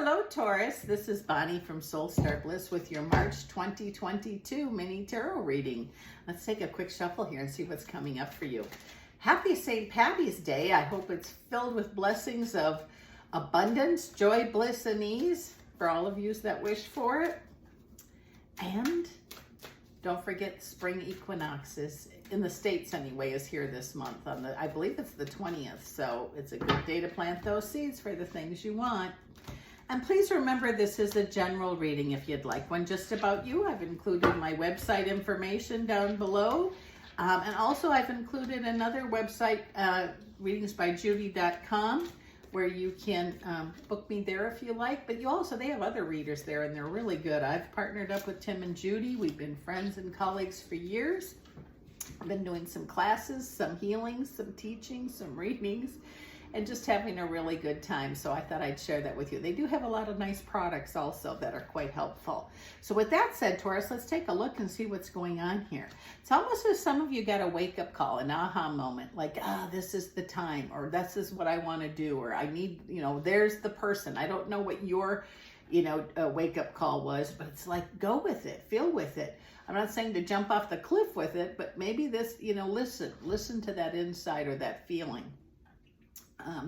Hello, Taurus. This is Bonnie from Soulstarbliss with your March 2022 mini tarot reading. Let's take a quick shuffle here and see what's coming up for you. Happy St. Patty's Day. I hope it's filled with blessings of abundance, joy, bliss, and ease for all of you that wish for it. And don't forget spring equinoxes, in the States anyway, is here this month. I believe it's the 20th, so it's a good day to plant those seeds for the things you want. And please remember, this is a general reading. If you'd like one just about you, I've included my website information down below. And also I've included another website, readingsbyjudy.com, where you can book me there if you like. But they have other readers there, and they're really good. I've partnered up with Tim and Judy. We've been friends and colleagues for years. I've been doing some classes, some healings, some teachings, some readings, and just having a really good time. So I thought I'd share that with you. They do have a lot of nice products also that are quite helpful. So with that said, Taurus, let's take a look and see what's going on here. It's almost as some of you got a wake-up call, an aha moment, like, this is the time, or this is what I want to do, or I need, there's the person. I don't know what your, wake-up call was, but it's like, go with it, feel with it. I'm not saying to jump off the cliff with it, but maybe this, listen to that insight or that feeling.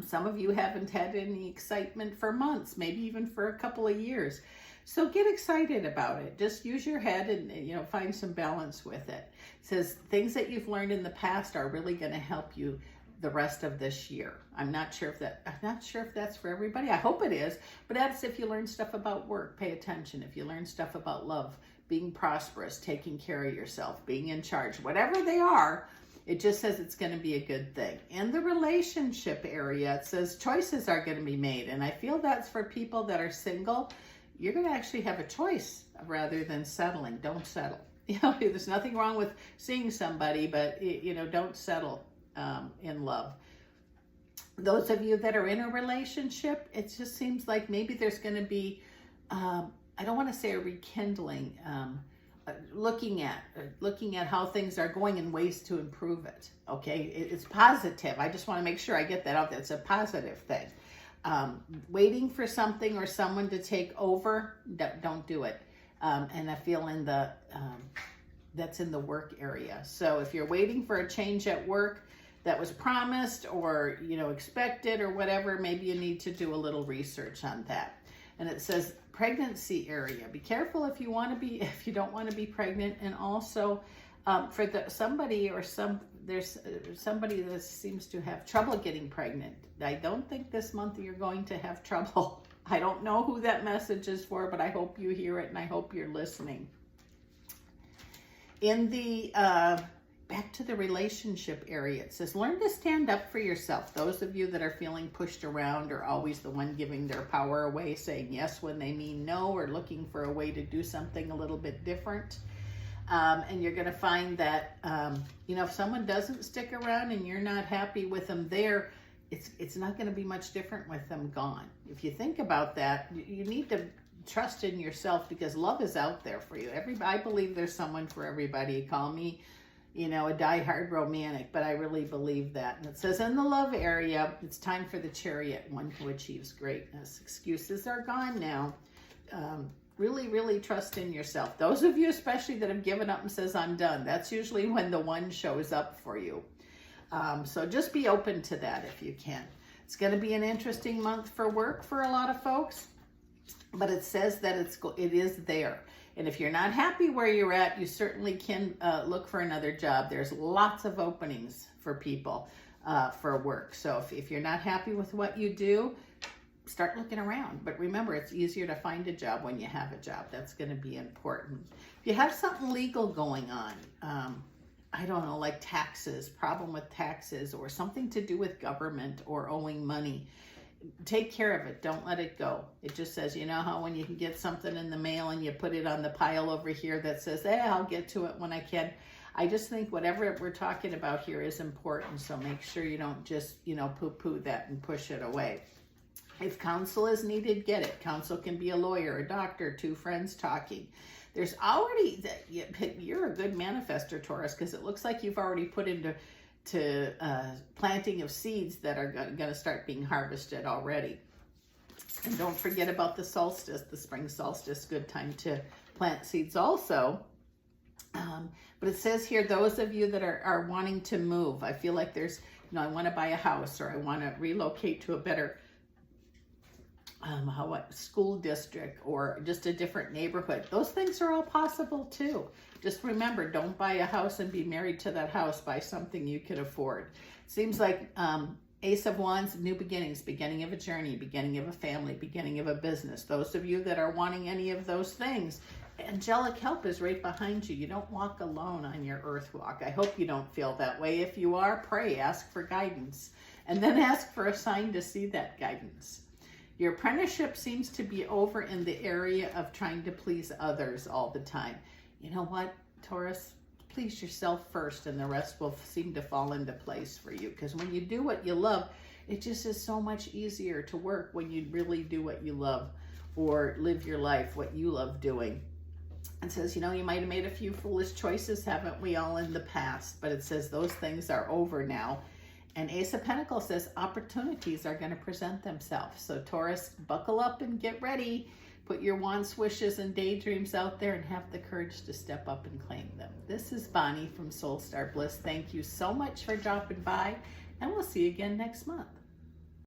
Some of you haven't had any excitement for months, maybe even for a couple of years. So get excited about it. Just use your head and, find some balance with it. It says things that you've learned in the past are really going to help you the rest of this year. I'm not sure if that's for everybody. I hope it is, but that's if you learn stuff about work, pay attention. If you learn stuff about love, being prosperous, taking care of yourself, being in charge, whatever they are, it just says it's going to be a good thing. In the relationship area, it says choices are going to be made. And I feel that's for people that are single. You're going to actually have a choice rather than settling. Don't settle. There's nothing wrong with seeing somebody, but, don't settle in love. Those of you that are in a relationship, it just seems like maybe there's going to be, I don't want to say a rekindling, looking at how things are going and ways to improve it. Okay, it's positive. I just want to make sure I get that out there. It's a positive thing. Waiting for something or someone to take over, don't do it. And I feel that's in the work area. So if you're waiting for a change at work that was promised or expected or whatever, maybe you need to do a little research on that. And it says pregnancy area. Be careful if you don't want to be pregnant. And also for there's somebody that seems to have trouble getting pregnant. I don't think this month you're going to have trouble. I don't know who that message is for, but I hope you hear it and I hope you're listening. In the back to the relationship area, it says, learn to stand up for yourself. Those of you that are feeling pushed around are always the one giving their power away, saying yes when they mean no, or looking for a way to do something a little bit different. And you're going to find that, if someone doesn't stick around and you're not happy with them there, it's not going to be much different with them gone. If you think about that, you need to trust in yourself, because love is out there for you. I believe there's someone for everybody. Call me a diehard romantic, but I really believe that. And it says in the love area, it's time for the Chariot, one who achieves greatness. Excuses are gone now. Really, really trust in yourself. Those of you especially that have given up and says, I'm done, that's usually when the one shows up for you. So just be open to that if you can. It's going to be an interesting month for work for a lot of folks, but it says that it is there. And if you're not happy where you're at, you certainly can look for another job. There's lots of openings for people for work. So if you're not happy with what you do, start looking around. But remember, it's easier to find a job when you have a job. That's going to be important. If you have something legal going on, I don't know, like taxes, problem with taxes, or something to do with government or owing money, take care of it. Don't let it go. It just says, how when you can get something in the mail and you put it on the pile over here that says, I'll get to it when I can. I just think whatever we're talking about here is important. So make sure you don't just, poo-poo that and push it away. If counsel is needed, get it. Counsel can be a lawyer, a doctor, two friends talking. There's already, you're a good manifester, Taurus, because it looks like you've already put into planting of seeds that are going to start being harvested already. And don't forget about the solstice, the spring solstice, good time to plant seeds also. But it says here, those of you that are wanting to move, I feel like there's, I want to buy a house, or I want to relocate to a better school district, or just a different neighborhood. Those things are all possible too. Just remember, don't buy a house and be married to that house. Buy something you can afford. Seems like Ace of Wands, new beginnings, beginning of a journey, beginning of a family, beginning of a business. Those of you that are wanting any of those things, angelic help is right behind you. You don't walk alone on your earth walk. I hope you don't feel that way. If you are, pray, ask for guidance, and then ask for a sign to see that guidance. Your apprenticeship seems to be over in the area of trying to please others all the time. You know what, Taurus? Please yourself first, and the rest will seem to fall into place for you. Because when you do what you love, it just is so much easier to work when you really do what you love, or live your life, what you love doing. It says, you might have made a few foolish choices, haven't we all, in the past? But it says those things are over now. And Ace of Pentacles says opportunities are going to present themselves. So Taurus, buckle up and get ready. Put your wants, wishes, and daydreams out there and have the courage to step up and claim them. This is Bonnie from Soul Star Bliss. Thank you so much for dropping by, and we'll see you again next month.